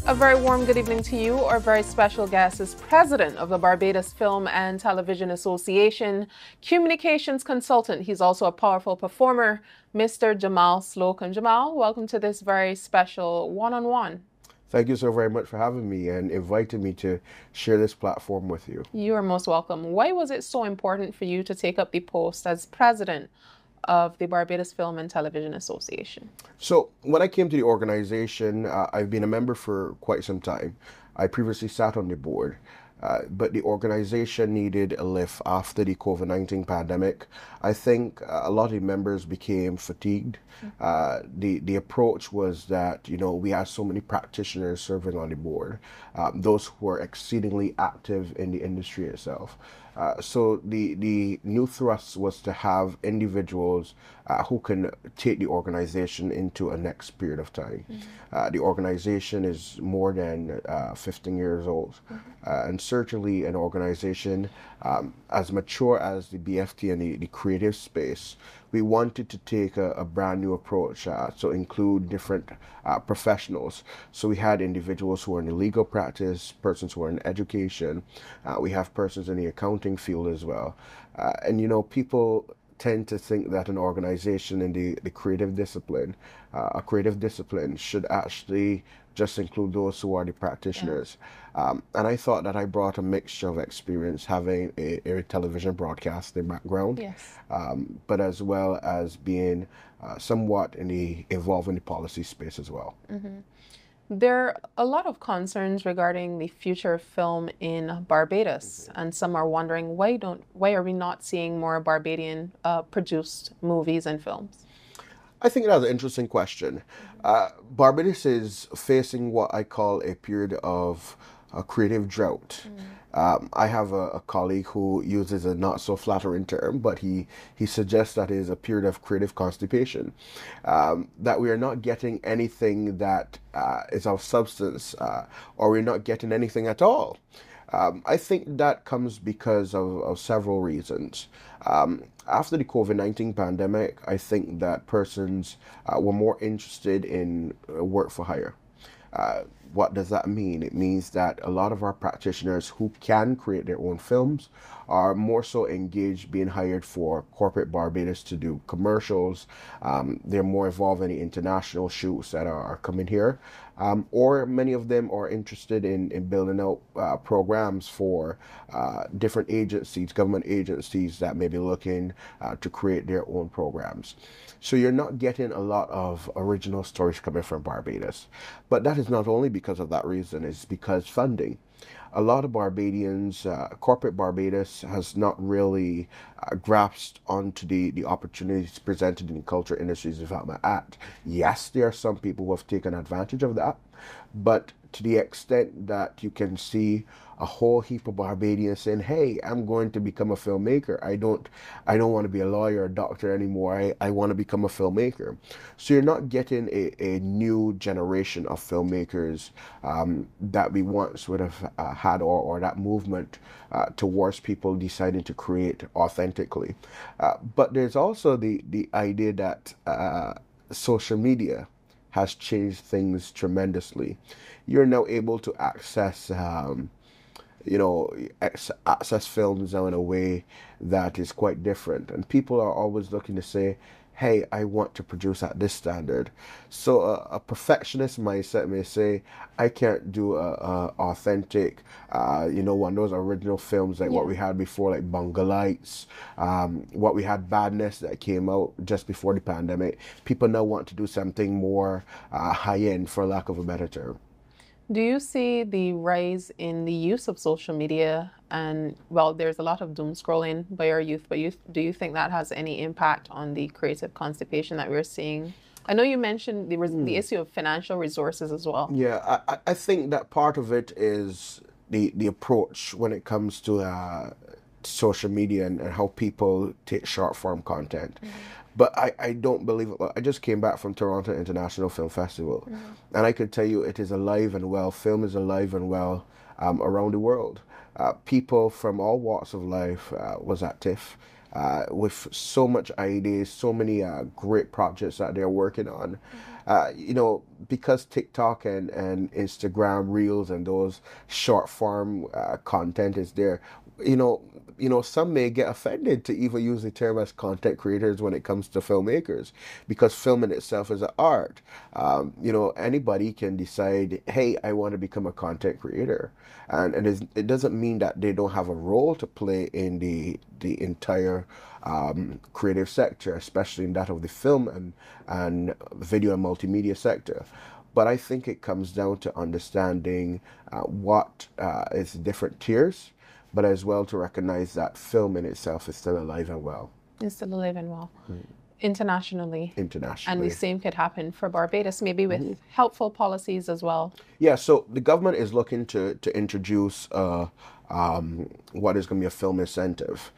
A very warm good evening to you. Our very special guest is president of the Barbados Film and Television Association, communications consultant. He's also a powerful performer, Mr. Jamal Slocombe. Jamal, welcome to this very special one-on-one. Thank you so very much for having me and inviting me to share this platform with you. You are most welcome. Why was it so important for you to take up the post as president of the Barbados Film and Television Association? So when I came to the organization, I've been a member for quite some time. I previously sat on the board, but the organization needed a lift after the COVID-19 pandemic. I think a lot of the members became fatigued. The approach was that, we had so many practitioners serving on the board, those who were exceedingly active in the industry itself. So the new thrust was to have individuals who can take the organization into a next period of time. The organization is more than 15 years old, and certainly an organization as mature as the BFT and the creative space. We wanted to take a brand new approach to include different professionals. So we had individuals who are in the legal practice, persons who are in education. We have persons in the accounting field as well. And people tend to think that an organization in the creative discipline, a creative discipline should actually just include those who are the practitioners. And I thought that I brought a mixture of experience having a television broadcasting background, Yes. but as well as being somewhat involved in the policy space as well. There are a lot of concerns regarding the future of film in Barbados, and some are wondering why are we not seeing more Barbadian produced movies and films? I think that's an interesting question. Barbados is facing what I call a period of a creative drought. I have a colleague who uses a not so flattering term, but he suggests that it is a period of creative constipation, that we are not getting anything that is of substance, or we're not getting anything at all. I think that comes because of several reasons. After the COVID-19 pandemic, I think that persons were more interested in work for hire. What does that mean? It means that a lot of our practitioners who can create their own films are more so engaged being hired for corporate Barbados to do commercials. They're more involved in the international shoots that are coming here. Or many of them are interested in building out programs for different agencies, government agencies that may be looking to create their own programs. So you're not getting a lot of original stories coming from Barbados. But that is not only because of that reason, it's because funding. A lot of Barbadians, corporate Barbados has not really grasped onto the opportunities presented in the Culture Industries Development Act. Yes, there are some people who have taken advantage of that, but to the extent that you can see a whole heap of Barbadians saying, "Hey, I'm going to become a filmmaker. I don't want to be a lawyer or a doctor anymore. I want to become a filmmaker." So you're not getting a new generation of filmmakers that we once would have had, or that movement towards people deciding to create authentically. But there's also the idea that social media has changed things tremendously. You're now able to access access films now in a way that is quite different. And people are always looking to say, "Hey, I want to produce at this standard." So a perfectionist mindset may say, "I can't do a authentic, one of those original films like what we had before, like Bungalites, what we had Badness that came out just before the pandemic." People now want to do something more high-end, for lack of a better term. Do you see the rise in the use of social media? And well, there's a lot of doom scrolling by our youth, but do you think that has any impact on the creative constipation that we're seeing? I know you mentioned the issue of financial resources as well. Yeah, I think that part of it is the approach when it comes to social media and how people take short form content. But I don't believe it. I just came back from Toronto International Film Festival, and I could tell you it is alive and well. Film is alive and well around the world. People from all walks of life was at TIFF. With so much ideas, so many great projects that they're working on. Because TikTok and Instagram Reels and those short form content is there, you know, some may get offended to even use the term as content creators when it comes to filmmakers, because film in itself is an art. Anybody can decide, hey, I want to become a content creator, and it doesn't mean that they don't have a role to play in the entire creative sector, especially in that of the film and video and multimedia sector. But I think it comes down to understanding what is different tiers, but as well to recognize that film in itself is still alive and well. It's still alive and well. Internationally. And the Internationally. same could happen for Barbados, maybe with helpful policies as well. Yeah, so the government is looking to introduce what is going to be a film incentive.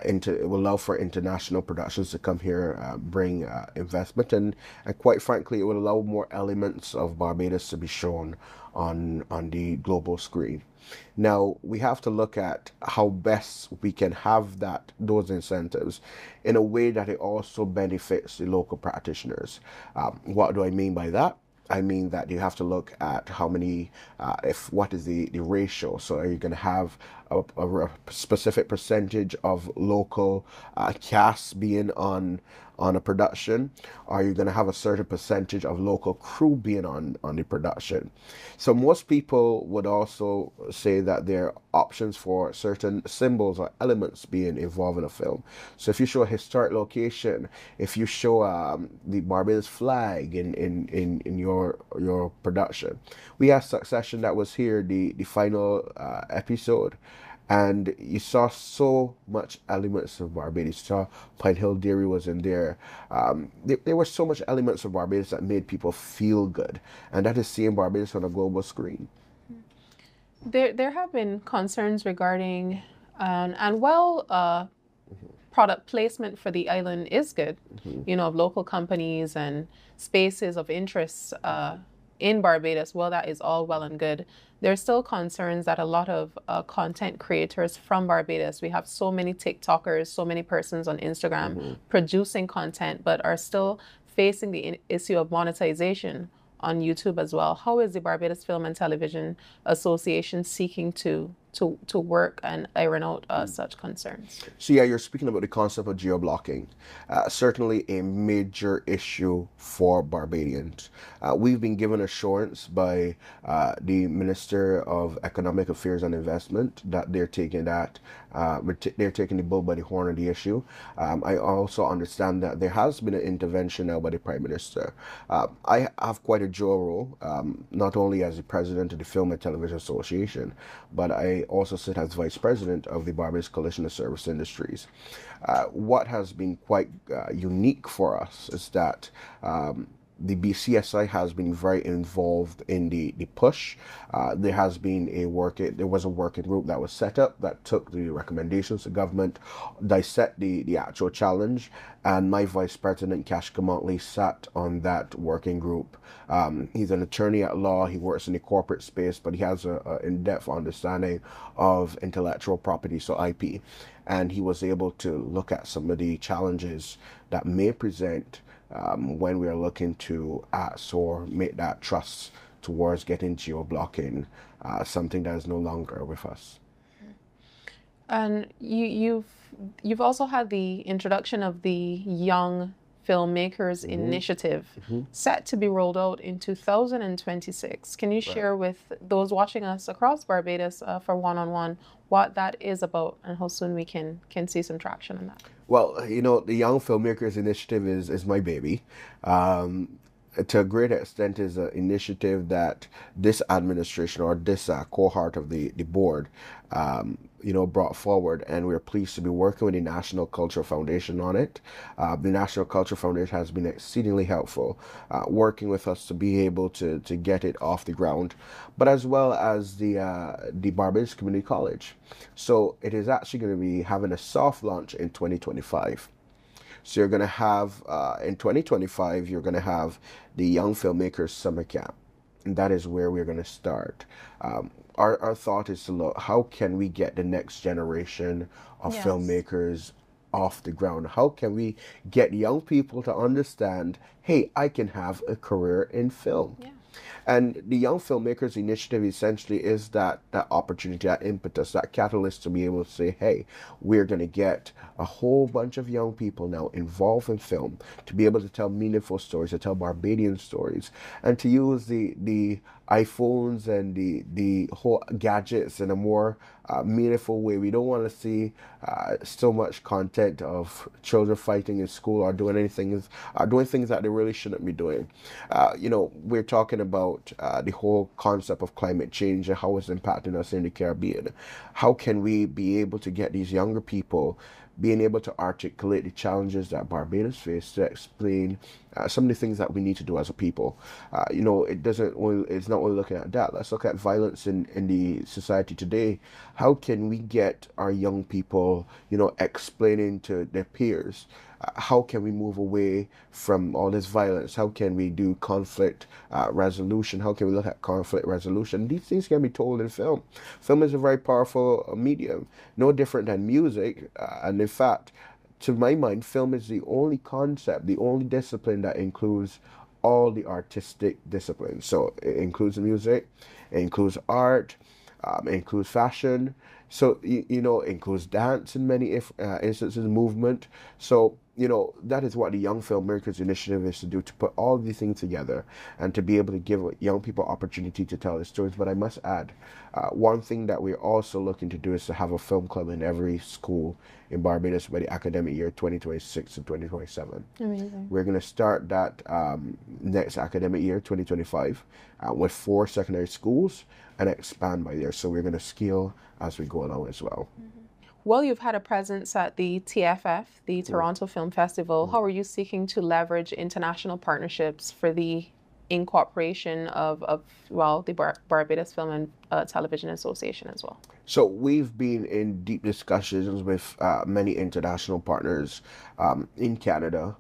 It will allow for international productions to come here, bring investment, and quite frankly, it will allow more elements of Barbados to be shown on the global screen. Now we have to look at how best we can have those incentives in a way that it also benefits the local practitioners. What do I mean by that? I mean that you have to look at how many, what is the ratio. So are you going to have a specific percentage of local cast being on a production? Are you going to have a certain percentage of local crew being on the production? So most people would also say that there are options for certain symbols or elements being involved in a film. So if you show a historic location, if you show the Barbados flag in your production. We had Succession that was here, the final episode. And you saw so much elements of Barbados. You saw Pine Hill Dairy was in there. There were so much elements of Barbados that made people feel good. And that is seeing Barbados on a global screen. There have been concerns regarding, product placement for the island is good, of local companies and spaces of interest in Barbados. Well, that is all well and good. There's still concerns that a lot of content creators from Barbados, we have so many TikTokers, so many persons on Instagram producing content, but are still facing the issue of monetization on YouTube as well. How is the Barbados Film and Television Association seeking to work and iron out such concerns? So yeah, you're speaking about the concept of geo-blocking. Certainly a major issue for Barbadians. We've been given assurance by the Minister of Economic Affairs and Investment that they're taking the bull by the horn of the issue. I also understand that there has been an intervention now by the Prime Minister. I have quite a dual role, not only as the president of the Film and Television Association, but I also sit as vice president of the Barbados Coalition of Service Industries. What has been quite unique for us is that the BCSI has been very involved in the push. There was a working group that was set up that took the recommendations to government, dissect the actual challenge, and my vice president, Cash Kamontley, sat on that working group. He's an attorney at law. He works in the corporate space, but he has an in-depth understanding of intellectual property, so IP. And he was able to look at some of the challenges that may present when we are looking to ask or make that trust towards getting geo-blocking something that is no longer with us. And you've also had the introduction of the Young Filmmakers Initiative set to be rolled out in 2026. Can you share with those watching us across Barbados for one-on-one what that is about and how soon we can see some traction on that? Well, the Young Filmmakers Initiative is my baby. To a great extent is an initiative that this administration or this cohort of the board brought forward, and we're pleased to be working with the National Cultural Foundation on it. The National Cultural Foundation has been exceedingly helpful, working with us to be able to get it off the ground, but as well as the Barbados Community College. So it is actually going to be having a soft launch in 2025. So you're going to have, in 2025, you're going to have the Young Filmmakers Summer Camp. And that is where we're going to start. Our thought is to look, how can we get the next generation of filmmakers off the ground? How can we get young people to understand, hey, I can have a career in film? Yeah. And the Young Filmmakers Initiative essentially is that opportunity, that impetus, that catalyst to be able to say, hey, we're going to get a whole bunch of young people now involved in film to be able to tell meaningful stories, to tell Barbadian stories, and to use the iPhones and the whole gadgets in a more meaningful way. We don't want to see so much content of children fighting in school or doing things that they really shouldn't be doing. We're talking about the whole concept of climate change and how it's impacting us in the Caribbean. How can we be able to get these younger people being able to articulate the challenges that Barbados face to explain some of the things that we need to do as a people. It's not only looking at that. Let's look at violence in the society today. How can we get our young people, explaining to their peers, how can we move away from all this violence? How can we do conflict resolution? How can we look at conflict resolution? These things can be told in film. Film is a very powerful medium, no different than music. And in fact, to my mind, film is the only concept, the only discipline that includes all the artistic disciplines. So it includes music, it includes art, it includes fashion. So, it includes dance in many instances, movement. So, that is what the Young Filmmakers Initiative is to do, to put all these things together and to be able to give young people opportunity to tell their stories. But I must add, one thing that we're also looking to do is to have a film club in every school in Barbados by the academic year 2026 to 2027. Amazing. We're going to start that next academic year, 2025, with 4 secondary schools and expand by there. So we're going to scale as we go along as well. Well, you've had a presence at the TFF, the Toronto Film Festival. How are you seeking to leverage international partnerships for the incorporation of the Barbados Film and Television Association as well? So we've been in deep discussions with many international partners in Canada.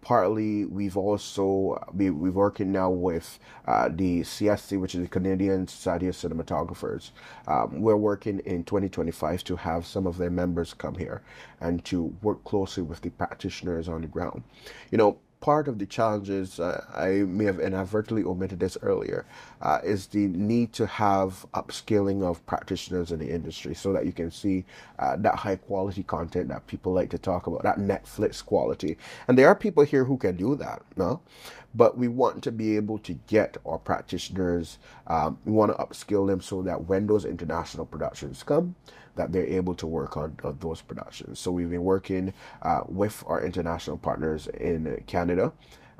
Partly, we're working now with the CSC, which is the Canadian Society of Cinematographers. We're working in 2025 to have some of their members come here and to work closely with the practitioners on the ground. Part of the challenges, I may have inadvertently omitted this earlier, is the need to have upskilling of practitioners in the industry so that you can see that high quality content that people like to talk about, that Netflix quality. And there are people here who can do that, no? But we want to be able to get our practitioners, we want to upskill them so that when those international productions come, that they're able to work on those productions. So we've been working with our international partners in Canada,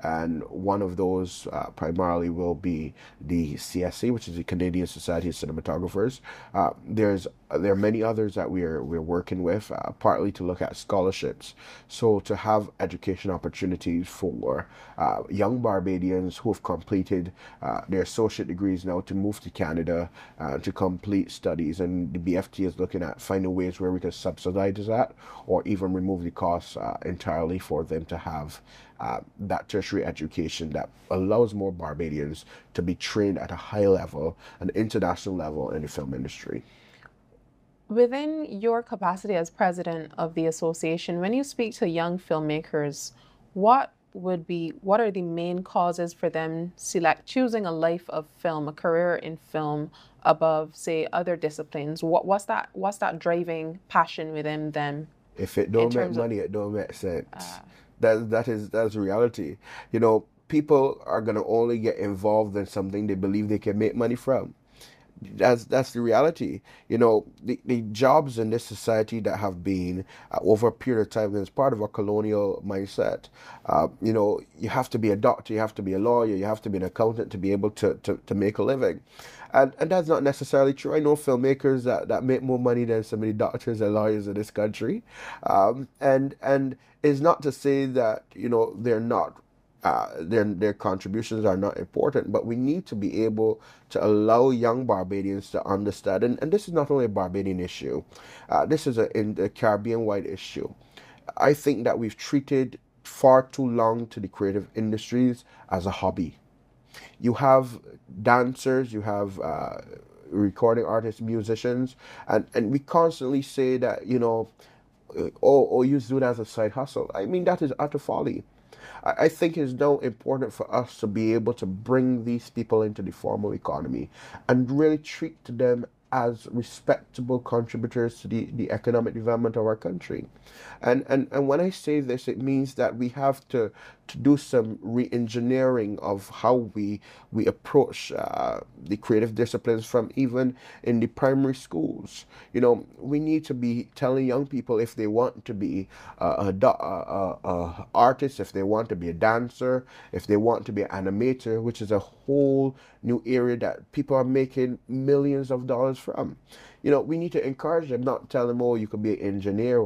and one of those primarily will be the CSC, which is the Canadian Society of Cinematographers. There are many others that we're working with, partly to look at scholarships, so to have education opportunities for young Barbadians who have completed their associate degrees now to move to Canada to complete studies. And the BFT is looking at finding ways where we can subsidize that or even remove the costs entirely for them to have that tertiary education that allows more Barbadians to be trained at a high level, an international level in the film industry. Within your capacity as president of the association, when you speak to young filmmakers, what are the main causes for them choosing a life of film, a career in film above, say, other disciplines? What's that driving passion within them? If it don't make money, it don't make sense. That's reality. People are gonna only get involved in something they believe they can make money from. That's the reality. The jobs in this society that have been over a period of time, as part of a colonial mindset. You have to be a doctor, you have to be a lawyer, you have to be an accountant to be able to make a living. And that's not necessarily true. I know filmmakers that make more money than so many doctors and lawyers in this country. And it's not to say that, they're not their contributions are not important, but we need to be able to allow young Barbadians to understand, and this is not only a Barbadian issue, this is in the Caribbean-wide issue. I think that we've treated far too long to the creative industries as a hobby. You have dancers, you have recording artists, musicians, and we constantly say that, or use do it as a side hustle. I mean, that is utter folly. I think it's now important for us to be able to bring these people into the formal economy and really treat them as respectable contributors to the economic development of our country. And when I say this, it means that we have to do some re-engineering of how we approach the creative disciplines from even in the primary schools. We need to be telling young people if they want to be a artist, if they want to be a dancer, if they want to be an animator, which is a whole new area that people are making millions of dollars from. We need to encourage them, not tell them, oh, you could be an engineer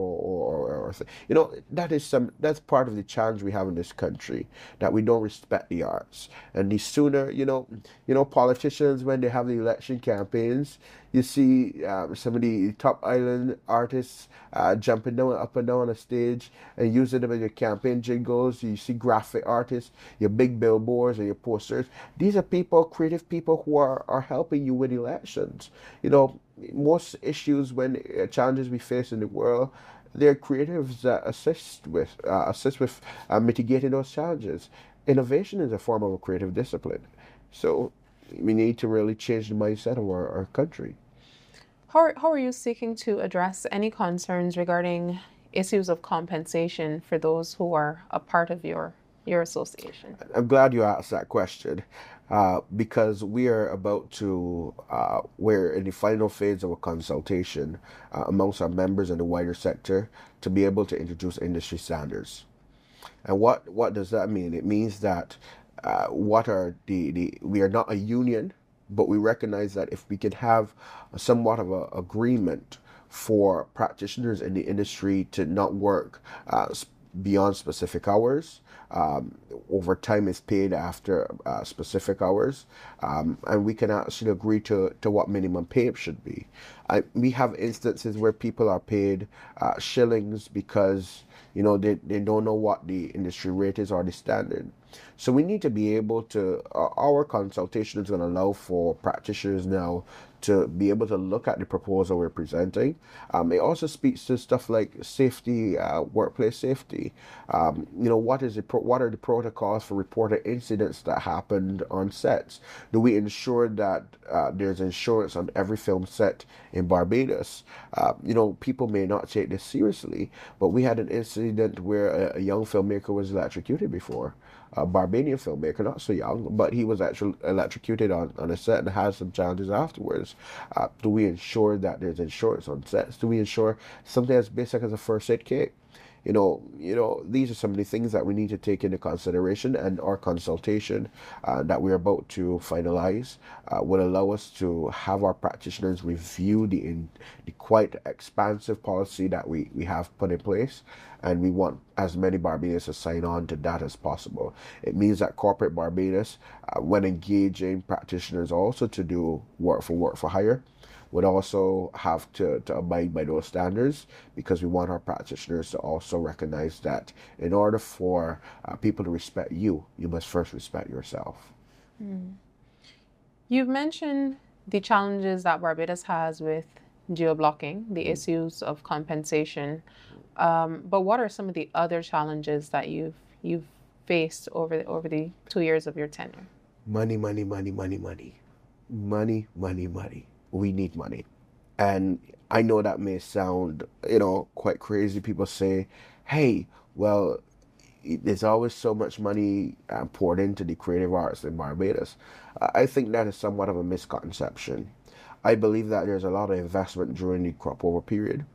that's part of the challenge we have in this country, that we don't respect the arts. And the sooner, politicians, when they have the election campaigns, you see some of the top island artists jumping down up and down on a stage and using them in your campaign jingles. You see graphic artists, your big billboards and your posters. These are people, creative people, who are helping you with elections. Most issues, when challenges we face in the world, they're creatives that assist with mitigating those challenges. Innovation is a form of a creative discipline. So we need to really change the mindset of our country. How are you seeking to address any concerns regarding issues of compensation for those who are a part of your association? I'm glad you asked that question, because we are about to, we're in the final phase of a consultation amongst our members and the wider sector to be able to introduce industry standards. And what does that mean? It means that what are the we are not a union, but we recognize that if we can have somewhat of an agreement for practitioners in the industry to not work beyond specific hours. Overtime is paid after specific hours, and we can actually agree to what minimum pay should be. We have instances where people are paid shillings because they don't know what the industry rate is or the standard. So we need to be able to, our consultation is going to allow for practitioners now to be able to look at the proposal we're presenting. It also speaks to stuff like safety, workplace safety. What are the protocols for reporting incidents that happened on sets? Do we ensure that there's insurance on every film set in Barbados? People may not take this seriously, but we had an incident where a young filmmaker was electrocuted before. A Barbadian filmmaker, not so young, but he was actually electrocuted on a set and had some challenges afterwards. Do we ensure that there's insurance on sets? Do we ensure something as basic as a first aid kit? These are some of the things that we need to take into consideration, and our consultation that we're about to finalize will allow us to have our practitioners review the quite expansive policy that we have put in place, and we want as many Barbadians to sign on to that as possible. It means that corporate Barbados, when engaging practitioners also to do work for hire, would also have to abide by those standards, because we want our practitioners to also recognize that in order for people to respect you, you must first respect yourself. You've mentioned the challenges that Barbados has with geo-blocking, the issues of compensation, but what are some of the other challenges that you've faced over the 2 years of your tenure? Money, money, money, money, money. Money, money, money. We need money. And I know that may sound, quite crazy. People say, hey, well, there's always so much money poured into the creative arts in Barbados. I think that is somewhat of a misconception. I believe that there's a lot of investment during the crop over period,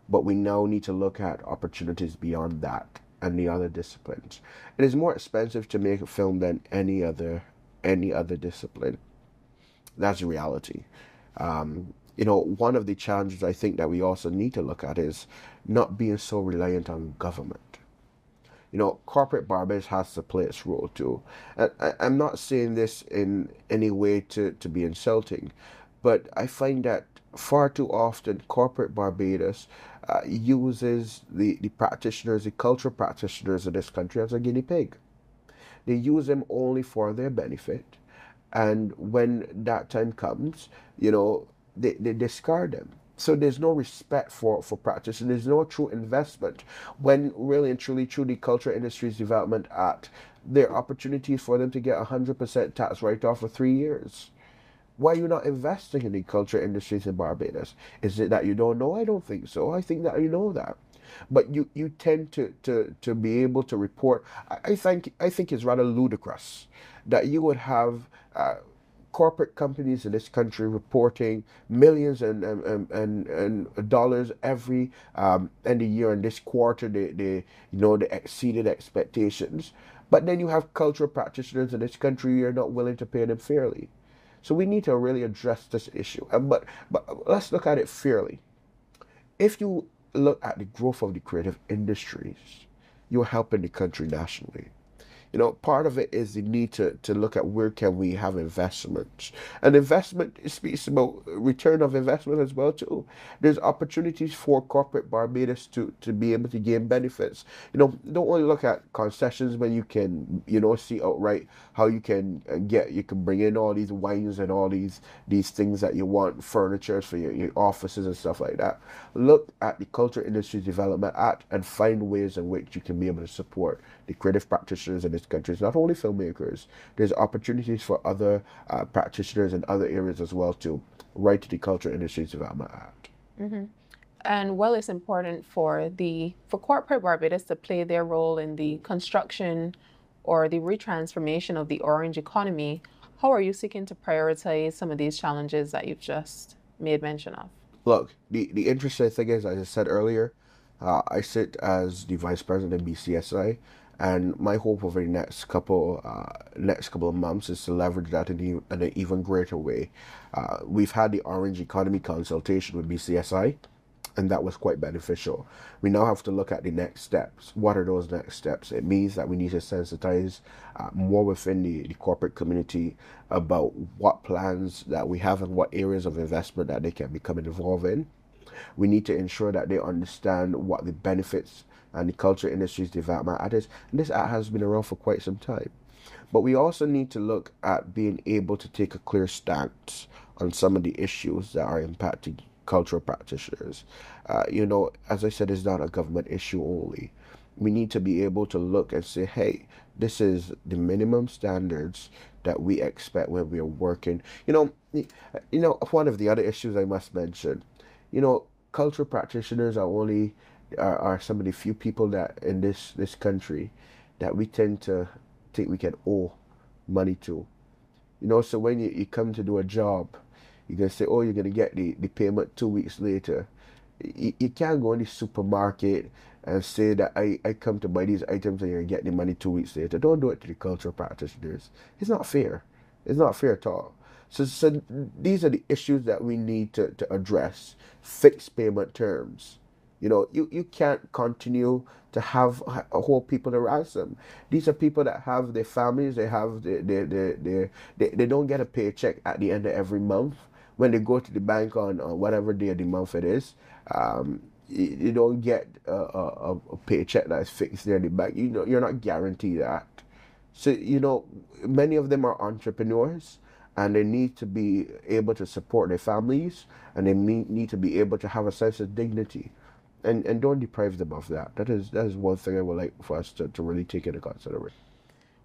but we now need to look at opportunities beyond that and the other disciplines. It is more expensive to make a film than any other discipline. That's the reality. One of the challenges I think that we also need to look at is not being so reliant on government. Corporate Barbados has to play its role too. I'm not saying this in any way to be insulting, but I find that far too often corporate Barbados uses the practitioners, the cultural practitioners of this country as a guinea pig. They use them only for their benefit. And when that time comes, they discard them. So there's no respect for practice, and there's no true investment when really and truly through the Culture Industries Development Act, there are opportunities for them to get 100% tax write-off for 3 years. Why are you not investing in the culture industries in Barbados? Is it that you don't know? I don't think so. I think that you know that. But you tend to be able to report. I think it's rather ludicrous that you would have corporate companies in this country reporting millions and dollars every end of year, and this quarter they exceeded expectations. But then you have cultural practitioners in this country, you're not willing to pay them fairly. So we need to really address this issue. But let's look at it fairly. If you look at the growth of the creative industries, you're helping the country nationally. Part of it is the need to look at where can we have investments. And investment speaks about return of investment as well too. There's opportunities for corporate Barbados to be able to gain benefits. Don't only look at concessions when you can, see outright how you can bring in all these wines and all these things that you want, furniture for your offices and stuff like that. Look at the Culture Industries Development Act and find ways in which you can be able to support the creative practitioners in this country. It's not only filmmakers. There's opportunities for other practitioners in other areas as well too. Right to the Culture Industries Development Act. Mm-hmm. And while it's important for corporate Barbados to play their role in the construction or the retransformation of the orange economy, how are you seeking to prioritize some of these challenges that you've just made mention of? Look, the interesting thing is, as I said earlier, I sit as the vice president of BCSI, and my hope over the next couple of months is to leverage that in an even greater way. We've had the Orange Economy consultation with BCSI, and that was quite beneficial. We now have to look at the next steps. What are those next steps? It means that we need to sensitize more within the corporate community about what plans that we have and what areas of investment that they can become involved in. We need to ensure that they understand what the benefits and the Culture Industries Development Act is. And this act has been around for quite some time. But we also need to look at being able to take a clear stance on some of the issues that are impacting cultural practitioners. As I said, it's not a government issue only. We need to be able to look and say, hey, this is the minimum standards that we expect when we are working. One of the other issues I must mention, cultural practitioners are some of the few people that in this country that we tend to think we can owe money to. So when you come to do a job, you're going to say, oh, you're going to get the payment 2 weeks later. You can't go in the supermarket and say that I come to buy these items and you're getting the money 2 weeks later. Don't do it to the cultural practitioners. It's not fair. It's not fair at all. So these are the issues that we need to address. Fixed payment terms. You can't continue to hold people to ransom. These are people that have their families. They don't get a paycheck at the end of every month. When they go to the bank on whatever day of the month it is, you don't get a paycheck that's fixed there in the bank. You're not guaranteed that. So many of them are entrepreneurs, and they need to be able to support their families, and they need to be able to have a sense of dignity. And don't deprive them of that. That is one thing I would like for us to really take into consideration.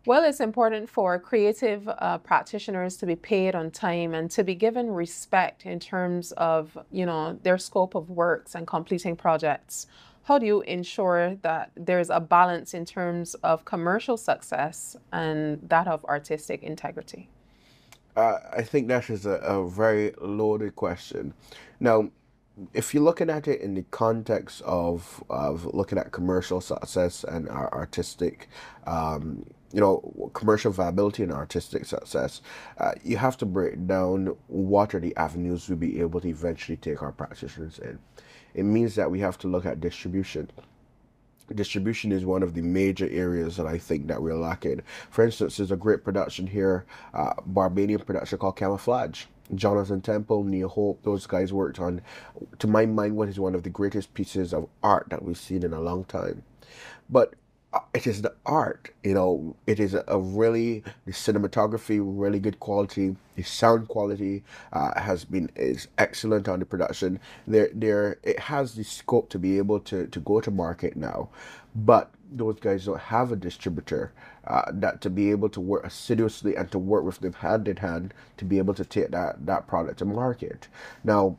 Well, it's important for creative practitioners to be paid on time and to be given respect in terms of, their scope of works and completing projects. How do you ensure that there's a balance in terms of commercial success and that of artistic integrity? I think that is a very loaded question. Now, if you're looking at it in the context of looking at commercial success and our artistic, commercial viability and artistic success, you have to break down what are the avenues we'll be able to eventually take our practitioners in. It means that we have to look at distribution. Distribution is one of the major areas that I think that we're lacking. For instance, there's a great production here, Barbadian production called Camouflage. Jonathan Temple, Neil Hope, those guys worked on, to my mind, what is one of the greatest pieces of art that we've seen in a long time. But it is the art, you know. It is a really, the cinematography really good quality. The sound quality is excellent on the production. There it has the scope to be able to go to market now, but those guys don't have a distributor that to be able to work assiduously and to work with them hand in hand to be able to take that product to market. Now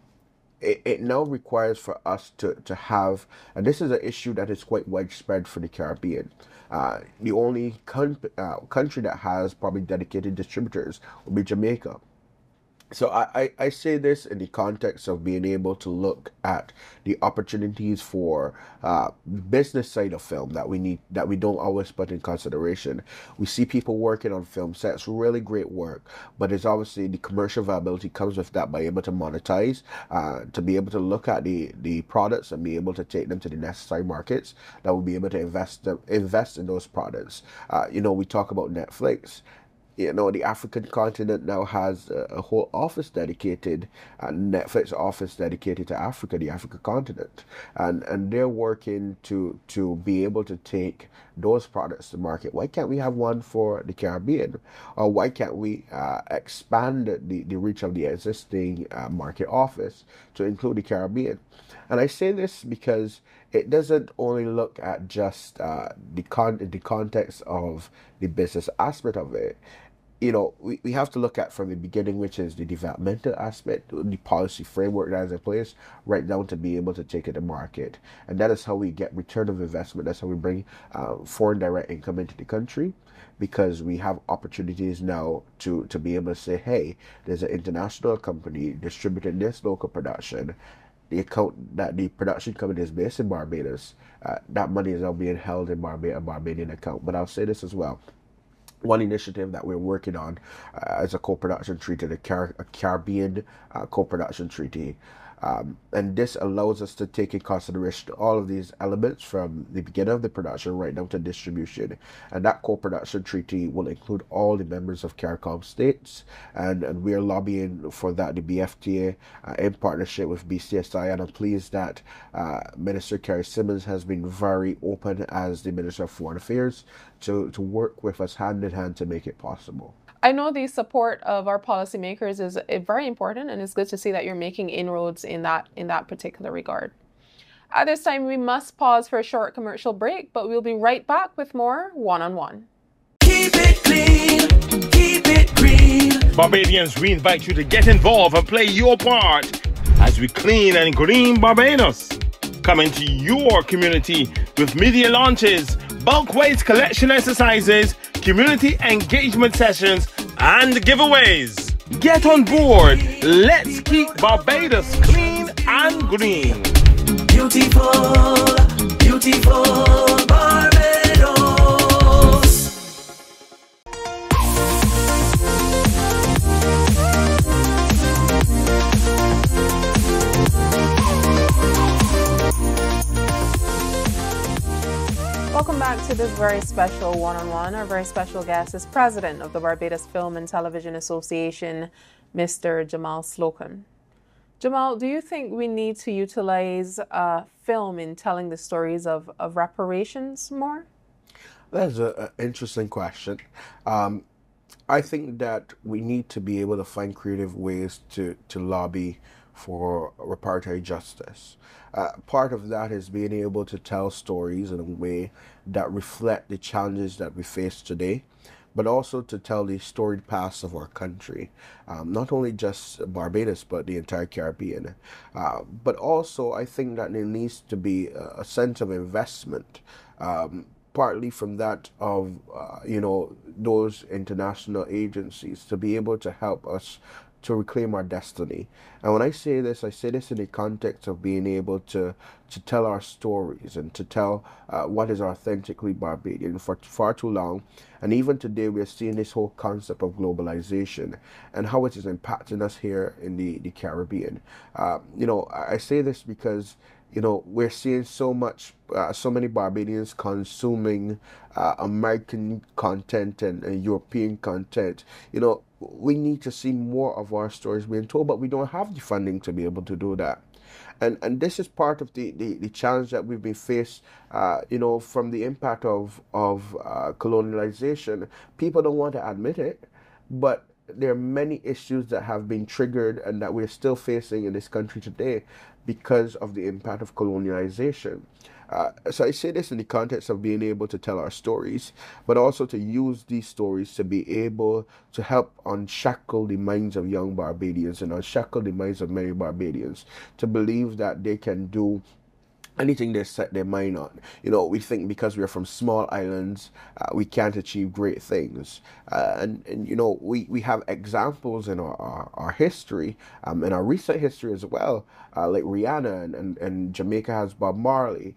it now requires for us to have, and this is an issue that is quite widespread for the Caribbean. The only country that has probably dedicated distributors will be Jamaica. So I say this in the context of being able to look at the opportunities for business side of film that we need, that we don't always put in consideration. We see people working on film sets, really great work, but it's obviously the commercial viability comes with that by able to monetize, to be able to look at the products and be able to take them to the necessary markets that will be able to invest in those products. You know, we talk about Netflix. You know, the African continent now has a whole office dedicated, a Netflix office dedicated to Africa, the African continent, and they're working to be able to take those products to market. Why can't we have one for the Caribbean, or why can't we expand the reach of the existing market office to include the Caribbean? And I say this because it doesn't only look at just the context of the business aspect of it. You know, we have to look at from the beginning, which is the developmental aspect, the policy framework that is in place, right down to be able to take it to market. And that is how we get return of investment. That's how we bring foreign direct income into the country, because we have opportunities now to be able to say, hey, there's an international company distributing this local production. The account that the production company is based in Barbados, that money is now being held in a Barbadian account. But I'll say this as well. One initiative that we're working on is a co-production treaty, a Caribbean co-production treaty. And this allows us to take in consideration all of these elements from the beginning of the production right down to distribution. And that co-production treaty will include all the members of CARICOM states. And we are lobbying for that, the BFTA, in partnership with BCSI. And I'm pleased that Minister Kerry Simmons has been very open as the Minister of Foreign Affairs to work with us hand in hand to make it possible. I know the support of our policymakers is very important, and it's good to see that you're making inroads in that particular regard. At this time, we must pause for a short commercial break, but we'll be right back with more one-on-one. Keep it clean, keep it green. Barbadians, we invite you to get involved and play your part as we clean and green Barbados. Come into your community with media launches, bulk waste collection exercises, community engagement sessions, and giveaways. Get on board. Let's keep Barbados clean and green. Beautiful, beautiful Barbados. Welcome back to this very special one-on-one. Our very special guest is President of the Barbados Film and Television Association, Mr. Jamal Slocombe. Jamal, do you think we need to utilize film in telling the stories of reparations more? That's an interesting question. I think that we need to be able to find creative ways to lobby for reparatory justice. Part of that is being able to tell stories in a way that reflect the challenges that we face today, but also to tell the storied past of our country, not only just Barbados, but the entire Caribbean. But also, I think that there needs to be a sense of investment, partly from that of, you know, those international agencies to be able to help us to reclaim our destiny. And when I say this in the context of being able to tell our stories and to tell what is authentically Barbadian. For far too long, and even today, we're seeing this whole concept of globalization and how it is impacting us here in the Caribbean. You know, I say this because, you know, we're seeing so many Barbadians consuming American content and European content. You know, we need to see more of our stories being told, but we don't have the funding to be able to do that. And this is part of the challenge that we've been faced, from the impact of colonialization. People don't want to admit it, but there are many issues that have been triggered and that we're still facing in this country today because of the impact of colonialization. So I say this in the context of being able to tell our stories, but also to use these stories to be able to help unshackle the minds of young Barbadians and unshackle the minds of many Barbadians to believe that they can do anything they set their mind on. We think because we're from small islands, we can't achieve great things. And we have examples in our history, in our recent history as well, like Rihanna and Jamaica has Bob Marley.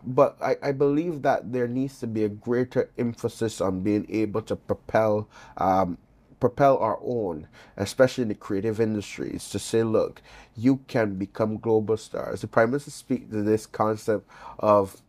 But I believe that there needs to be a greater emphasis on being able to propel our own, especially in the creative industries, to say, look, you can become global stars. The Prime Minister speaks to this concept of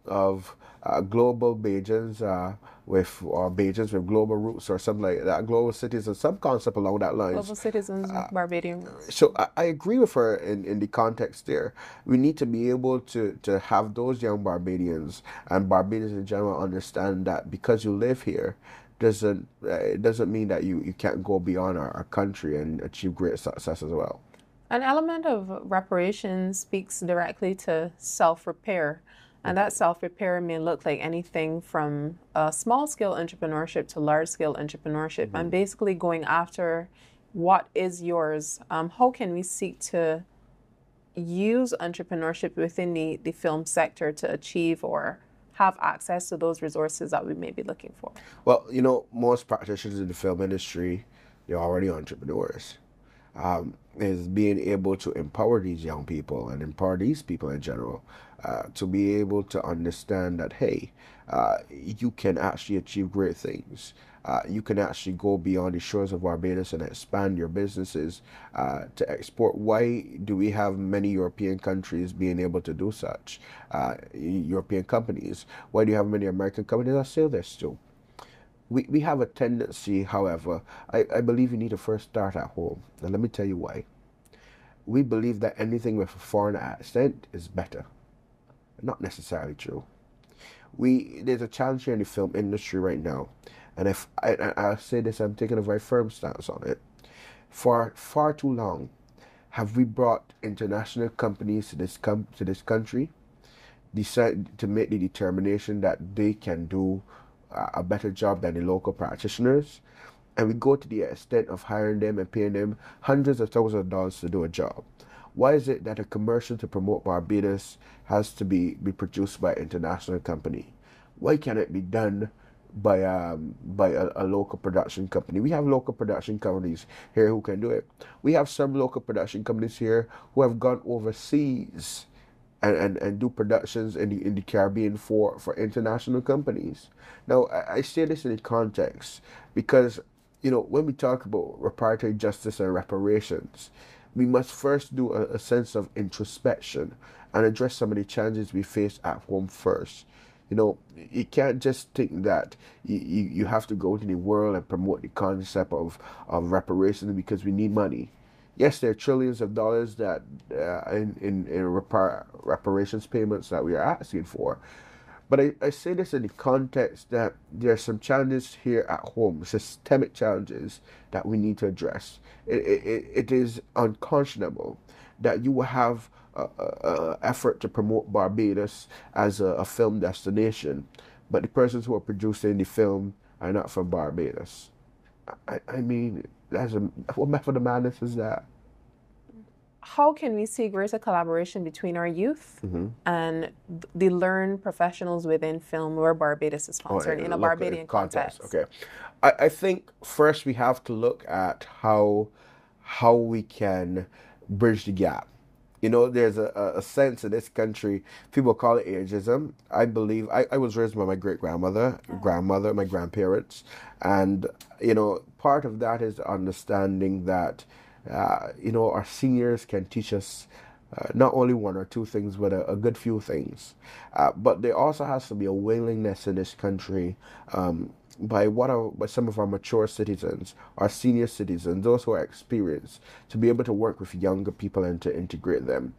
global Bajans Bajans with global roots or something like that, global citizens, some concept along that lines. Global citizens with Barbadian roots. So I agree with her in the context there. We need to be able to have those young Barbadians and Barbadians in general understand that because you live here, it doesn't mean that you can't go beyond our country and achieve great success as well. An element of reparations speaks directly to self-repair, and that self-repair may look like anything from small-scale entrepreneurship to large-scale entrepreneurship, and basically going after what is yours. How can we seek to use entrepreneurship within the film sector to achieve or have access to those resources that we may be looking for? Well, most practitioners in the film industry, they're already entrepreneurs. Is being able to empower these young people and empower these people in general to be able to understand that, hey, you can actually achieve great things. You can actually go beyond the shores of Barbados and expand your businesses to export. Why do we have many European countries being able to do such? European companies. Why do you have many American companies that sail there still? We have a tendency, however, I believe you need to first start at home. And let me tell you why. We believe that anything with a foreign accent is better. Not necessarily true. There's a challenge here in the film industry right now. And if I'll say this, I'm taking a very firm stance on it. For far too long, have we brought international companies to this country, decide to make the determination that they can do a better job than the local practitioners, and we go to the extent of hiring them and paying them hundreds of thousands of dollars to do a job. Why is it that a commercial to promote Barbados has to be produced by an international company? Why can't it be done by a local production company? We have local production companies here who can do it. We have some local production companies here who have gone overseas and do productions in the Caribbean for international companies. Now, I say this in the context because, when we talk about reparatory justice and reparations, we must first do a sense of introspection and address some of the challenges we face at home first. You can't just think that you have to go to the world and promote the concept of reparations because we need money. Yes, there are trillions of dollars that in reparations payments that we are asking for. But I say this in the context that there are some challenges here at home, systemic challenges that we need to address. It is unconscionable that you will have an effort to promote Barbados as a film destination, but the persons who are producing the film are not from Barbados. I mean, what method of madness is that? How can we see greater collaboration between our youth and the learned professionals within film where Barbados is concerned in a Barbadian context? Okay, I think first we have to look at how we can bridge the gap. There's a sense in this country, people call it ageism. I believe, I was raised by my great-grandmother, my grandparents, and, part of that is understanding that, our seniors can teach us not only one or two things, but a good few things. But there also has to be a willingness in this country by some of our mature citizens, our senior citizens, those who are experienced, to be able to work with younger people and to integrate them.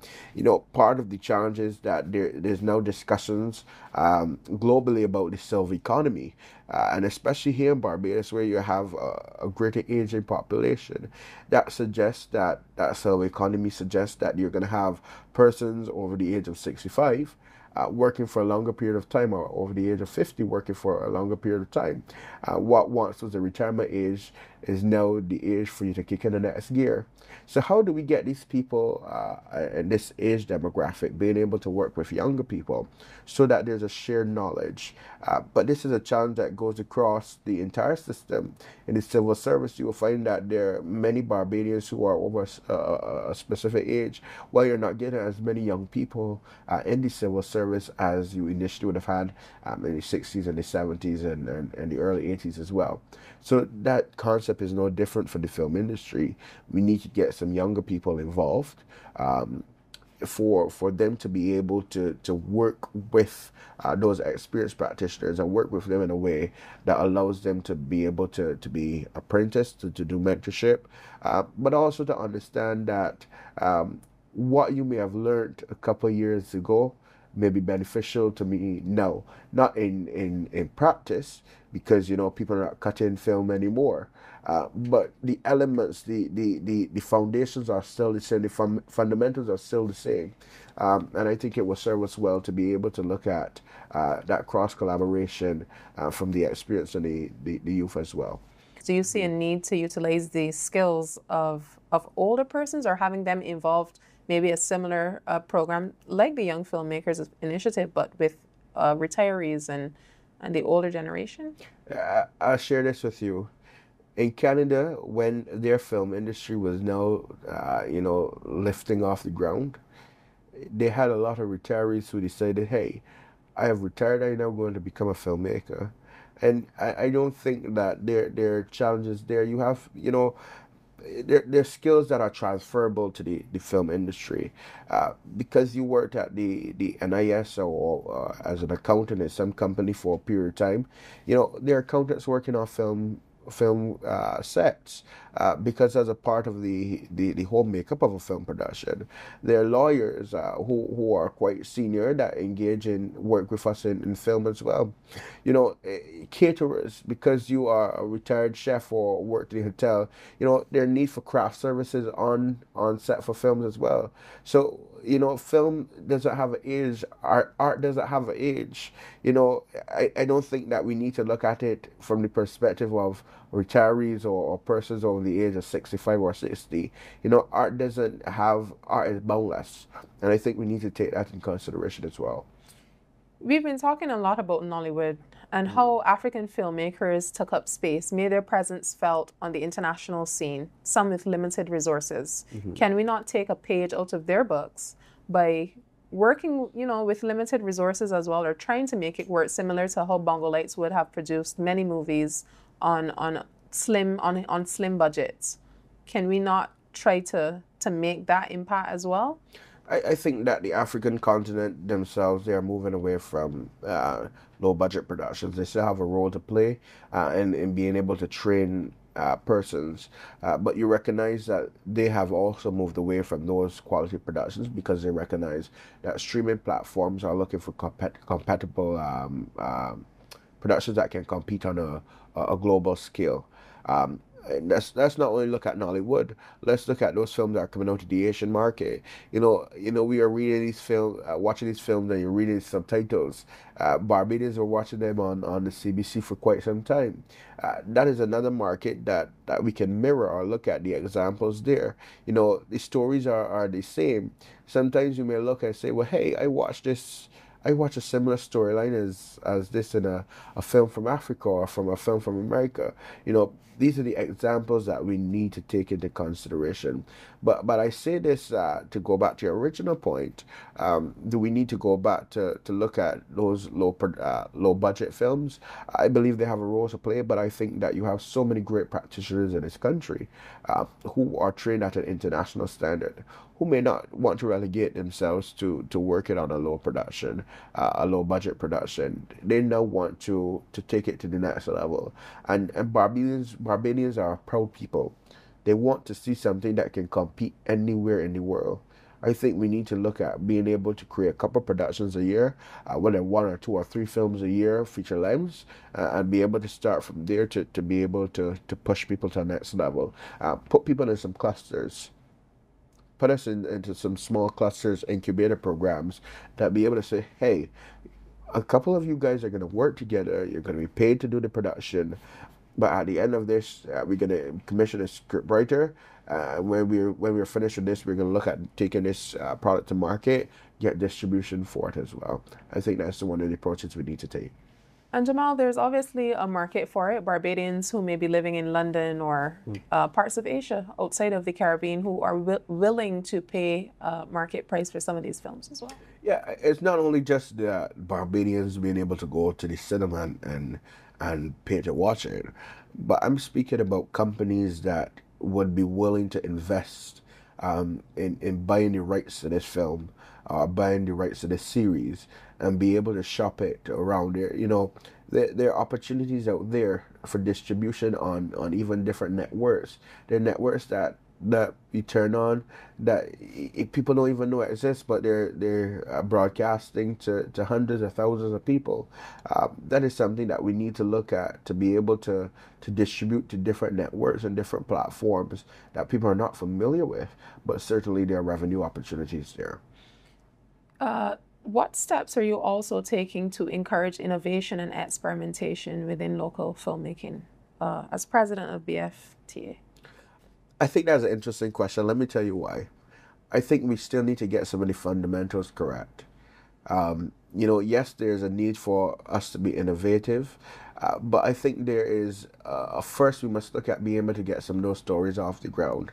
Part of the challenge is that there's now discussions globally about the silver economy, and especially here in Barbados, where you have a greater aging population. That suggests that silver economy suggests that you're going to have persons over the age of 65 working for a longer period of time, or over the age of 50 working for a longer period of time. What once was the retirement age is now the age for you to kick in the next gear. So how do we get these people in this age demographic being able to work with younger people so that there's a shared knowledge? But this is a challenge that goes across the entire system. In the civil service, you will find that there are many Barbadians who are over a specific age, while you're not getting as many young people in the civil service as you initially would have had in the 60s and the 70s and the early 80s as well. So that concept is no different for the film industry. We need to get some younger people involved for them to be able to work with those experienced practitioners and work with them in a way that allows them to be able to be apprenticed, to do mentorship, but also to understand that what you may have learned a couple of years ago may be beneficial to me now, not in practice, because people are not cutting film anymore, but the elements, the foundations are still the same, the fundamentals are still the same, and I think it will serve us well to be able to look at that cross collaboration from the experience of the youth as well. Do you see a need to utilize the skills of older persons, or having them involved, maybe a similar program like the Young Filmmakers Initiative, but with retirees and the older generation? I'll share this with you. In Canada, when their film industry was now, lifting off the ground, they had a lot of retirees who decided, hey, I have retired, I'm now going to become a filmmaker. And I don't think that there are challenges there. You have, there are skills that are transferable to the film industry. Because you worked at the NIS or as an accountant in some company for a period of time, there are accountants working on film sets, because as a part of the whole makeup of a film production, there are lawyers who are quite senior that engage in work with us in film as well. Caterers, because you are a retired chef or worked in a hotel, there are need for craft services on set for films as well. So film doesn't have an age, art doesn't have an age. I don't think that we need to look at it from the perspective of retirees or persons over the age of 65 or 60. Art is boundless, and I think we need to take that in consideration as well. We've been talking a lot about Nollywood and how African filmmakers took up space, made their presence felt on the international scene, some with limited resources. Can we not take a page out of their books by working, with limited resources as well, or trying to make it work similar to how Bongo Lights would have produced many movies on slim budgets? Can we not try to make that impact as well? I think that the African continent themselves, they are moving away from low budget productions. They still have a role to play in being able to train persons, but you recognize that they have also moved away from those quality productions because they recognize that streaming platforms are looking for compatible productions that can compete on a global scale. And let's not only look at Nollywood. Let's look at those films that are coming out to the Asian market. We are reading these films, watching these films, and you're reading the subtitles. Barbadians are watching them on the CBC for quite some time. That is another market that we can mirror or look at the examples there. The stories are the same. Sometimes you may look and say, well, hey, I watched a similar storyline as this in a film from Africa or from a film from America. These are the examples that we need to take into consideration. But I say this to go back to your original point. Do we need to go back to look at those low budget films? I believe they have a role to play, but I think that you have so many great practitioners in this country who are trained at an international standard, who may not want to relegate themselves to working on a low production, a low budget production. They now want to take it to the next level. And Barbadians are a proud people. They want to see something that can compete anywhere in the world. I think we need to look at being able to create a couple productions a year, whether one or two or three films a year, feature lengths, and be able to start from there to be able to push people to the next level. Put people in some clusters, put us into some small clusters, incubator programs that be able to say, hey, a couple of you guys are going to work together. You're going to be paid to do the production, but at the end of this, we're going to commission a script writer. When we're finished with this, we're going to look at taking this product to market, get distribution for it as well. I think that's one of the approaches we need to take. And Jamal, there's obviously a market for it. Barbadians who may be living in London or parts of Asia outside of the Caribbean who are willing to pay market price for some of these films as well. Yeah, it's not only just the Barbadians being able to go to the cinema and pay to watch it, but I'm speaking about companies that would be willing to invest in buying the rights to this film or buying the rights to this series and be able to shop it around there. There are opportunities out there for distribution on even different networks. There are networks that you turn on that people don't even know exist, but they're broadcasting to hundreds of thousands of people. That is something that we need to look at to be able to distribute to different networks and different platforms that people are not familiar with, but certainly there are revenue opportunities there. What steps are you also taking to encourage innovation and experimentation within local filmmaking as president of BFTA? I think that's an interesting question. Let me tell you why. I think we still need to get some of the fundamentals correct. Yes, there's a need for us to be innovative, but I think there is, first we must look at being able to get some of those stories off the ground.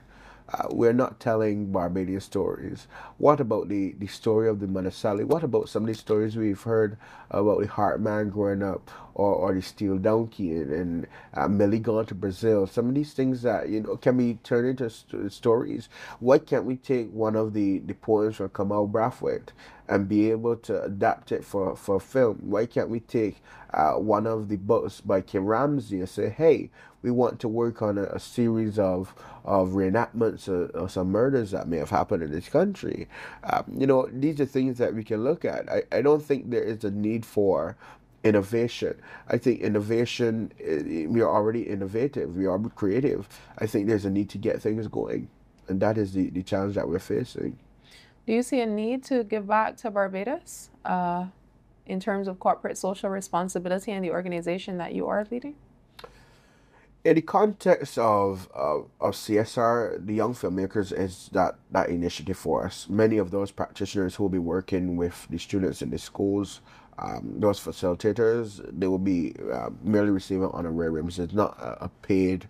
We're not telling Barbadian stories. What about the story of the Mother Sally? What about some of the stories we've heard about the Heartman growing up, or the Steel Donkey and Millie gone to Brazil? Some of these things that can be turned into stories. Why can't we take one of the poems from Kamal Brathwaite and be able to adapt it for film? Why can't we take one of the books by Kim Ramsey and say, hey, we want to work on a series of reenactments of some murders that may have happened in this country? These are things that we can look at. I don't think there is a need for innovation. I think innovation, we are already innovative, we are creative. I think there's a need to get things going, and that is the challenge that we're facing. Do you see a need to give back to Barbados in terms of corporate social responsibility and the organization that you are leading? In the context of CSR, the Young Filmmakers is that initiative for us. Many of those practitioners who will be working with the students in the schools, those facilitators, they will be merely receiving honorariums. It's not a paid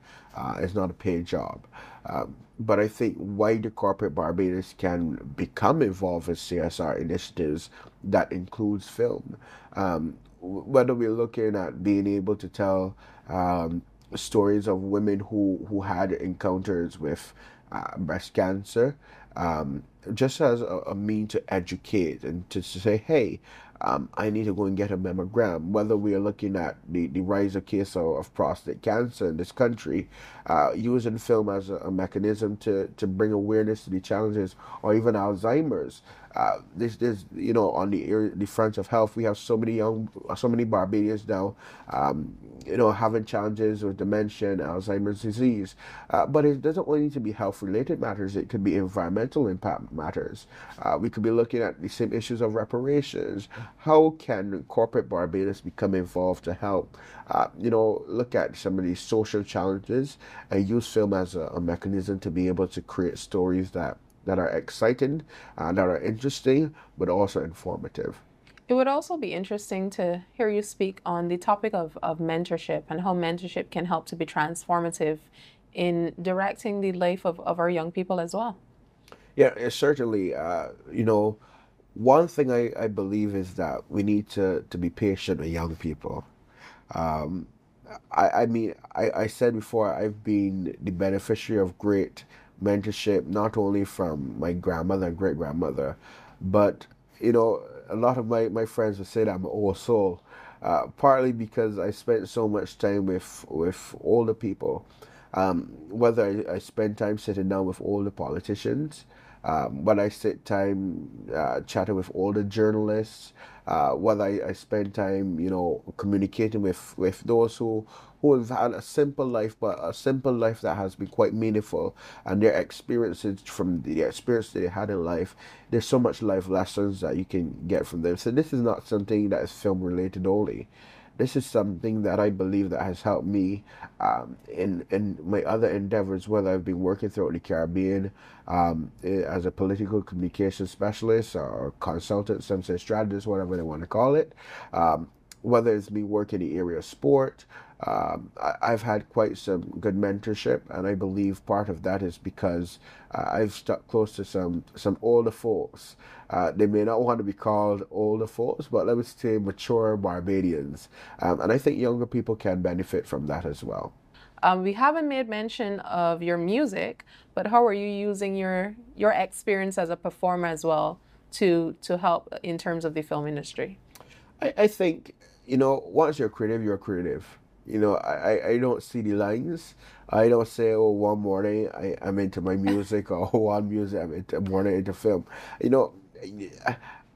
job. But I think wider corporate Barbados can become involved in CSR initiatives that includes film. Whether we're looking at being able to tell stories of women who had encounters with breast cancer, just as a mean to educate and to say, hey, I need to go and get a mammogram. Whether we are looking at the rise of case of prostate cancer in this country, using film as a mechanism to bring awareness to the challenges, or even Alzheimer's. This on the front of health, we have so many Barbadians now, having challenges with dementia and Alzheimer's disease. But it doesn't only need to be health-related matters. It could be environmental impact matters. We could be looking at the same issues of reparations. How can corporate Barbados become involved to help, look at some of these social challenges and use film as a mechanism to be able to create stories that are exciting, that are interesting, but also informative. It would also be interesting to hear you speak on the topic of mentorship and how mentorship can help to be transformative in directing the life of our young people as well. Yeah, certainly. One thing I believe is that we need to be patient with young people. I said before, I've been the beneficiary of great mentorship, not only from my grandmother and great grandmother, but a lot of my friends would say that I'm an old soul, partly because I spent so much time with older people. Whether I spend time sitting down with older politicians, when I sit time chatting with older journalists, whether I spend time, communicating with those who have had a simple life, but a simple life that has been quite meaningful, and their experiences from the experience they had in life. There's so much life lessons that you can get from them. So this is not something that is film related only. This is something that I believe that has helped me in my other endeavors, whether I've been working throughout the Caribbean as a political communication specialist or consultant, some say strategist, whatever they want to call it. Whether it's me working in the area of sport, I've had quite some good mentorship, and I believe part of that is because I've stuck close to some older folks. They may not want to be called older folks, but let me say mature Barbadians, and I think younger people can benefit from that as well. We haven't made mention of your music, but how are you using your experience as a performer as well to help in terms of the film industry? I think, once you're creative, you're creative. I don't see the lines. I don't say, oh, one morning I'm into my music, or one music I'm into morning into film.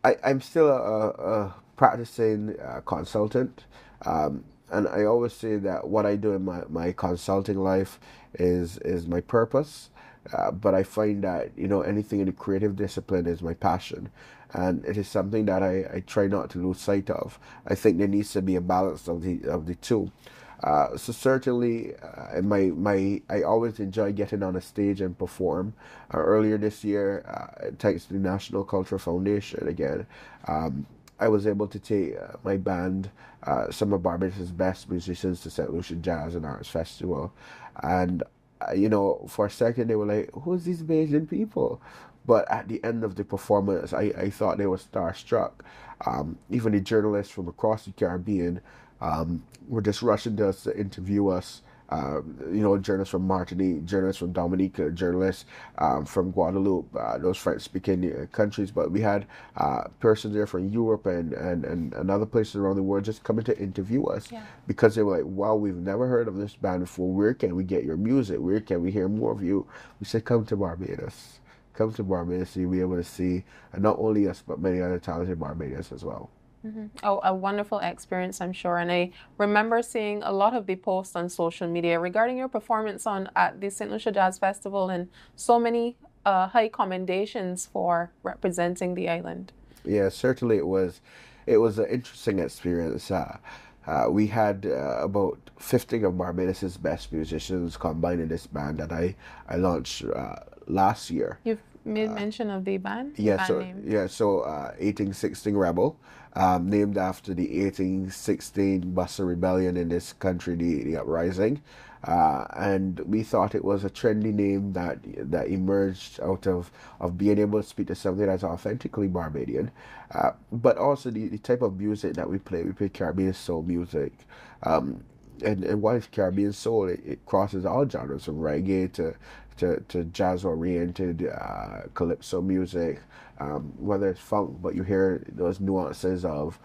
I'm still a practicing consultant, and I always say that what I do in my consulting life is my purpose. But I find that anything in the creative discipline is my passion, and it is something that I try not to lose sight of. I think there needs to be a balance of the two. So certainly, I always enjoy getting on a stage and perform. Earlier this year, thanks to the National Cultural Foundation again, I was able to take my band, some of Barbados' best musicians, to St. Lucia Jazz and Arts Festival, and for a second they were like, "Who's these Bajan people?" But at the end of the performance, I thought they were starstruck. Even the journalists from across the Caribbean were just rushing to us to interview us. Journalists from Martinique, journalists from Dominica, journalists from Guadeloupe, those French-speaking countries. But we had persons there from Europe and other places around the world just coming to interview us, because they were like, wow, we've never heard of this band before. Where can we get your music? Where can we hear more of you? We said, come to Barbados. Come to Barbados, so you'll be able to see not only us, but many other talented Barbadians as well. Mm-hmm. Oh, a wonderful experience, I'm sure. And I remember seeing a lot of the posts on social media regarding your performance at the St. Lucia Jazz Festival, and so many high commendations for representing the island. Yeah, certainly it was. It was an interesting experience. We had about 50 of Barbados' best musicians combined in this band that I launched last year. You've made mention of the band? Yeah, Name. so 1816 Rebel, named after the 1816 Buster Rebellion in this country, the uprising. And we thought it was a trendy name that emerged out of being able to speak to something that's authentically Barbadian, but also the type of music that we play. We play Caribbean soul music, and what is Caribbean soul? It crosses all genres, from reggae to jazz-oriented calypso music, whether it's funk, but you hear those nuances of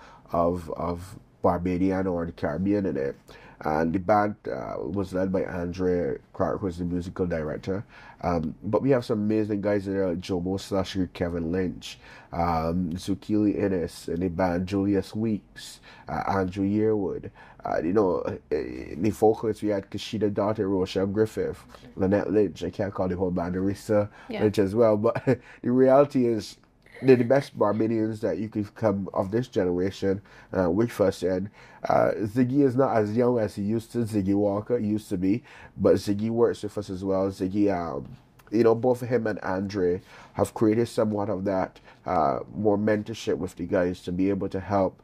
Barbadian or the Caribbean in it. And the band was led by Andre Clark, who's the musical director. But we have some amazing guys in there, like Jomo Slusher, Kevin Lynch, Zukili Innes, and the band Julius Weeks, Andrew Yearwood. The vocalists, we had Kashida Daughter, Rochelle Griffith, Lynette Lynch. I can't call the whole band Arisa Lynch as well. But the reality is, they're the best Barbadians that you could come of this generation with us. And Ziggy is not as young as he used to. Ziggy Walker used to be, but Ziggy works with us as well. Ziggy, both him and Andre have created somewhat of that more mentorship with the guys to be able to help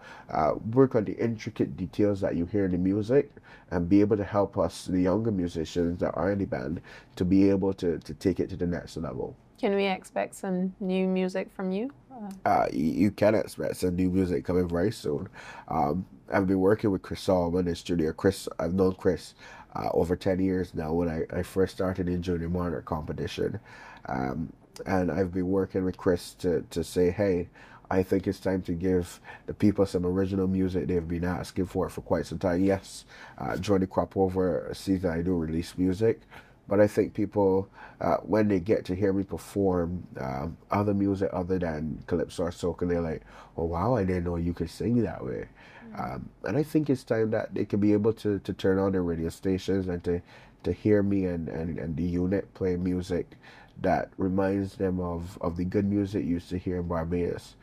work on the intricate details that you hear in the music, and be able to help us, the younger musicians that are in the band, to be able to take it to the next level. Can we expect some new music from you? You can expect some new music coming very soon. I've been working with Chris Solomon in studio. I've known Chris over 10 years now when I first started in Junior Monarch competition. And I've been working with Chris to say, hey, I think it's time to give the people some original music they've been asking for quite some time. Yes, during the crop over season, I do release music. But I think people, when they get to hear me perform other music other than calypso or soca, they're like, "Oh wow, I didn't know you could sing that way." And I think it's time that they can be able to turn on their radio stations and to hear me and the unit play music that reminds them of the good music you used to hear in Barbados.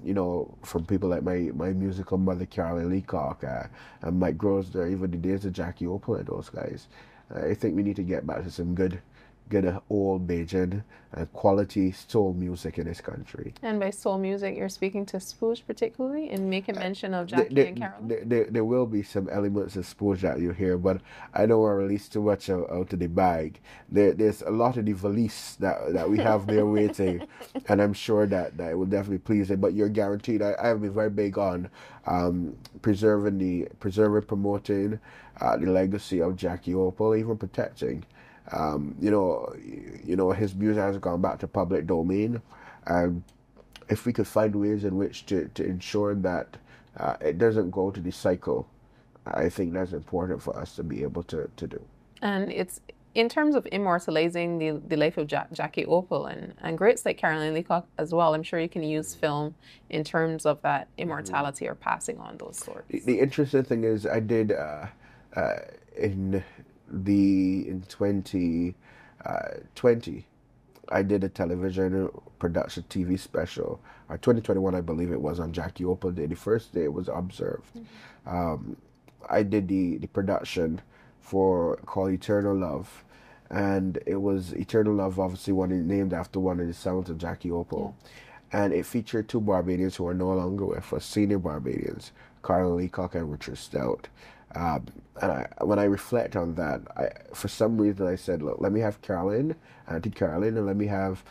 You know, from people like my musical mother, Carolyn Leacock, and Mike Grosner, even the days of Jackie Opal and those guys. I think we need to get back to some good old Bajan quality soul music in this country. And by soul music, you're speaking to Spooge particularly and making mention of Jackie and Carolyn? There will be some elements of Spooge that you hear, but I don't want to release too much out of the bag. There's a lot of the valise that we have there waiting, and I'm sure that it will definitely please it. But you're guaranteed. I have been very big on preserving, promoting the legacy of Jackie Opal, even protecting. You know, his music has gone back to public domain, and if we could find ways in which to ensure that it doesn't go to the cycle, I think that's important for us to be able to do. And it's in terms of immortalizing the life of Jackie Opal and greats like Caroline Leacock as well. I'm sure you can use film in terms of that immortality or passing on those stories. The interesting thing is I did in 2020, I did a television production TV special. 2021, I believe it was, on Jackie Opal Day. The first day it was observed. I did the production for called Eternal Love, and it was Eternal Love, obviously named after one of the sounds of Jackie Opal. Yeah. And it featured two Barbadians who are no longer with us, senior Barbadians, Carl Leacock and Richard Stout. And when I reflect on that, for some reason I said, look, let me have Auntie Carolyn, and let me have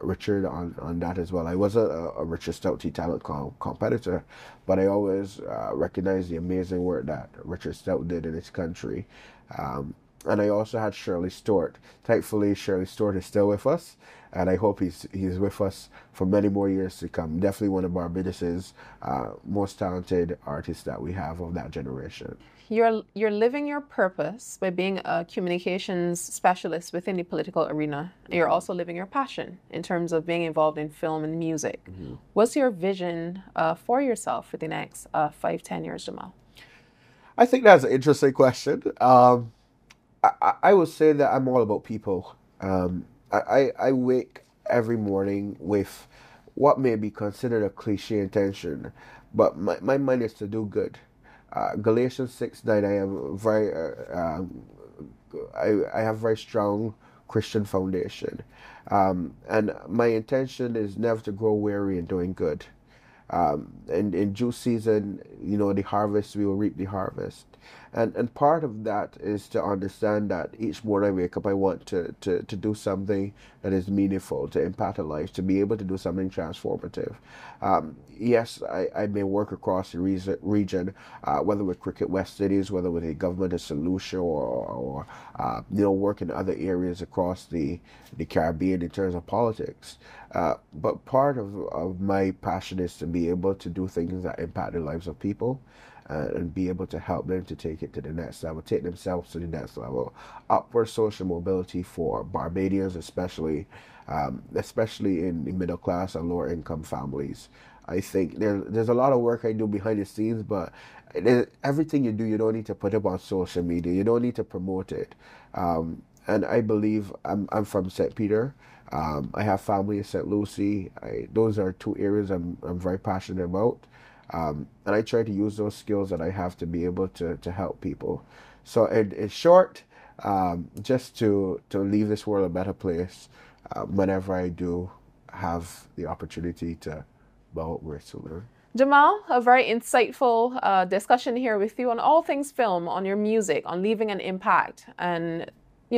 Richard on that as well. I wasn't a Richard Stout talent competitor, but I always recognized the amazing work that Richard Stout did in this country. And I also had Shirley Stewart. Thankfully, Shirley Stewart is still with us, and I hope he's with us for many more years to come. Definitely one of Barbados's most talented artists that we have of that generation. You're living your purpose by being a communications specialist within the political arena. You're also living your passion in terms of being involved in film and music. Mm-hmm. What's your vision for yourself for the next 5-10 years, Jamal? I think that's an interesting question. I would say that I'm all about people. I wake every morning with what may be considered a cliche intention, but my mind is to do good. Galatians 6:9. I am very I have very strong Christian foundation, and my intention is never to grow weary in doing good. And in due season, you know, the harvest, we will reap the harvest. And part of that is to understand that each morning I wake up, I want to do something that is meaningful, to impact a life, to be able to do something transformative. Yes, I may work across the region, whether with Cricket West Cities, whether with a government of solution, or you know, work in other areas across the Caribbean in terms of politics. But part of my passion is to be able to do things that impact the lives of people, and be able to help them to take it to the next level, take themselves to the next level. Upward social mobility for Barbadians, especially in the middle class and lower income families. I think there's a lot of work I do behind the scenes, but everything you do, you don't need to put up on social media. You don't need to promote it. And I believe I'm from St. Peter. I have family in St. Lucie. Those are two areas I'm very passionate about. And I try to use those skills that I have to be able to help people. So in short, just to leave this world a better place, whenever I do have the opportunity to bow words to learn. Jamal, a very insightful discussion here with you on all things film, on your music, on leaving an impact. And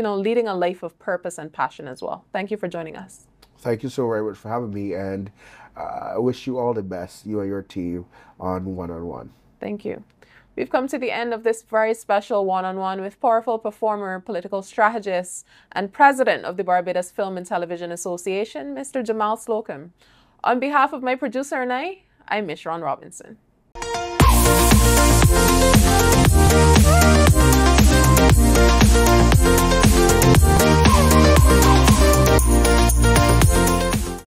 leading a life of purpose and passion as well. Thank you for joining us. Thank you so very much for having me, and I wish you all the best, you and your team, on One-on-One. Thank you. We've come to the end of this very special one-on-one with powerful performer, political strategist, and president of the Barbados Film and Television Association, Mr. Jamal Slocombe. On behalf of my producer and I'm Miss Ron Robinson.